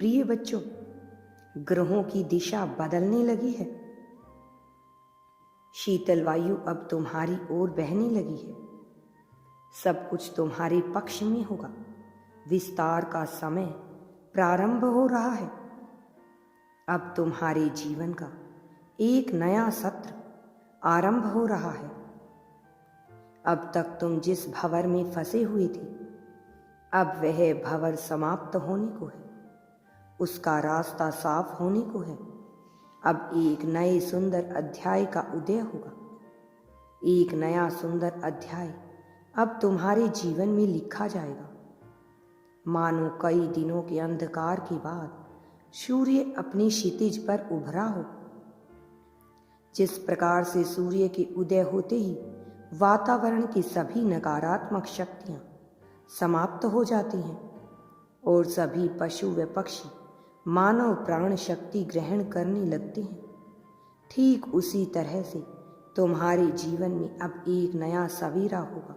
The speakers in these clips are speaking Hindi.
प्रिय बच्चों, ग्रहों की दिशा बदलने लगी है। शीतल वायु अब तुम्हारी ओर बहने लगी है। सब कुछ तुम्हारे पक्ष में होगा। विस्तार का समय प्रारंभ हो रहा है। अब तुम्हारे जीवन का एक नया सत्र आरंभ हो रहा है। अब तक तुम जिस भंवर में फंसे हुए थे, अब वह भंवर समाप्त होने को है। उसका रास्ता साफ होने को है। अब एक नए सुंदर अध्याय का उदय होगा। एक नया सुंदर अध्याय अब तुम्हारे जीवन में लिखा जाएगा। मानो कई दिनों के अंधकार के बाद सूर्य अपनी क्षितिज पर उभरा हो। जिस प्रकार से सूर्य के उदय होते ही वातावरण की सभी नकारात्मक शक्तियां समाप्त हो जाती हैं और सभी पशु व पक्षी मानव प्राण शक्ति ग्रहण करने लगते हैं, ठीक उसी तरह से तुम्हारे जीवन में अब एक नया सवेरा होगा।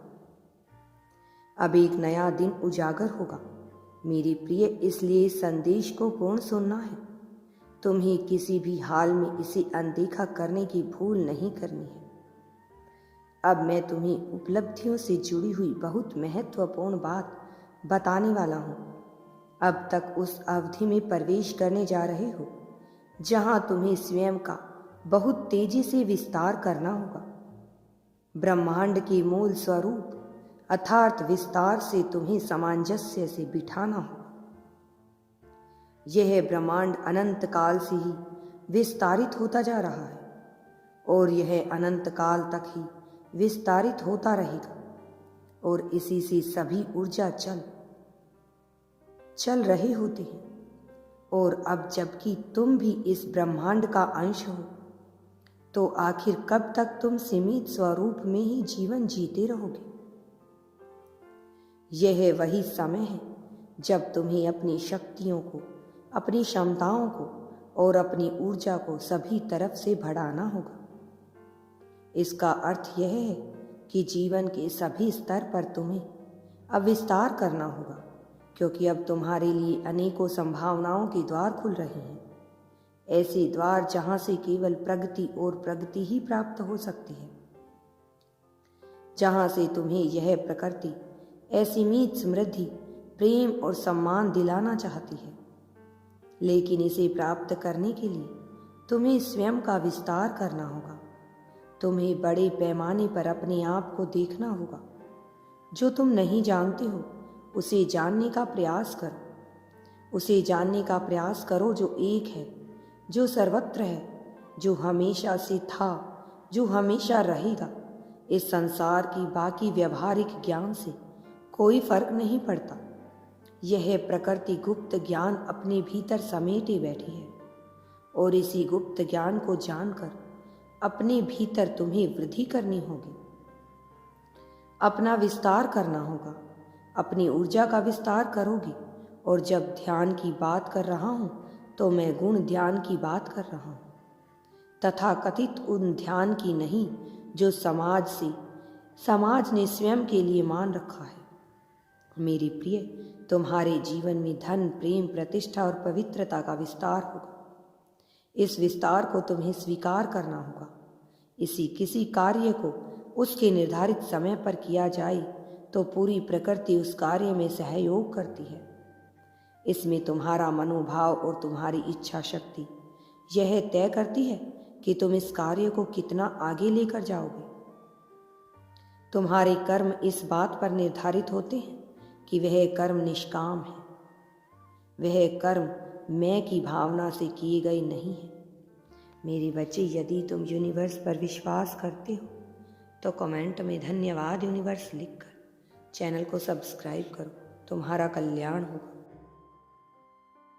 अब एक नया दिन उजागर होगा। मेरे प्रिय, इसलिए संदेश को पूर्ण सुनना है। तुम्हें किसी भी हाल में इसे अनदेखा करने की भूल नहीं करनी है। अब मैं तुम्हें उपलब्धियों से जुड़ी हुई बहुत महत्वपूर्ण बात बताने वाला हूँ। अब तक उस अवधि में प्रवेश करने जा रहे हो जहाँ तुम्हें स्वयं का बहुत तेजी से विस्तार करना होगा। ब्रह्मांड के मूल स्वरूप अर्थात विस्तार से तुम्हें सामंजस्य से बिठाना होगा। यह ब्रह्मांड अनंत काल से ही विस्तारित होता जा रहा है और यह अनंत काल तक ही विस्तारित होता रहेगा और इसी से सभी ऊर्जा चल रहे होते हैं। और अब जबकि तुम भी इस ब्रह्मांड का अंश हो, तो आखिर कब तक तुम सीमित स्वरूप में ही जीवन जीते रहोगे? यह वही समय है जब तुम्हें अपनी शक्तियों को, अपनी क्षमताओं को और अपनी ऊर्जा को सभी तरफ से बढ़ाना होगा। इसका अर्थ यह है कि जीवन के सभी स्तर पर तुम्हें अब विस्तार करना होगा, क्योंकि अब तुम्हारे लिए अनेकों संभावनाओं के द्वार खुल रहे हैं। ऐसे द्वार जहां से केवल प्रगति और प्रगति ही प्राप्त हो सकती है, जहां से तुम्हें यह प्रकृति असीमित समृद्धि, प्रेम और सम्मान दिलाना चाहती है। लेकिन इसे प्राप्त करने के लिए तुम्हें स्वयं का विस्तार करना होगा। तुम्हें बड़े पैमाने पर अपने आप को देखना होगा। जो तुम नहीं जानते हो उसे जानने का प्रयास करो। उसे जानने का प्रयास करो जो एक है, जो सर्वत्र है, जो हमेशा से था, जो हमेशा रहेगा। इस संसार की बाकी व्यवहारिक ज्ञान से कोई फर्क नहीं पड़ता। यह प्रकृति गुप्त ज्ञान अपने भीतर समेटे बैठी है और इसी गुप्त ज्ञान को जानकर अपने भीतर तुम्हें वृद्धि करनी होगी, अपना विस्तार करना होगा। अपनी ऊर्जा का विस्तार करोगे। और जब ध्यान की बात कर रहा हूँ तो मैं गुण ध्यान की बात कर रहा हूँ, तथा कथित उन ध्यान की नहीं जो समाज ने स्वयं के लिए मान रखा है। मेरी प्रिय, तुम्हारे जीवन में धन, प्रेम, प्रतिष्ठा और पवित्रता का विस्तार होगा। इस विस्तार को तुम्हें स्वीकार करना होगा। किसी कार्य को उसके निर्धारित समय पर किया जाए तो पूरी प्रकृति उस कार्य में सहयोग करती है। इसमें तुम्हारा मनोभाव और तुम्हारी इच्छा शक्ति यह तय करती है कि तुम इस कार्य को कितना आगे लेकर जाओगे। तुम्हारे कर्म इस बात पर निर्धारित होते हैं कि वह कर्म निष्काम है, वह कर्म मैं की भावना से किए गए नहीं है। मेरे बच्चे, यदि तुम यूनिवर्स पर विश्वास करते हो तो कमेंट में धन्यवाद यूनिवर्स लिखकर चैनल को सब्सक्राइब करो। तुम्हारा कल्याण होगा।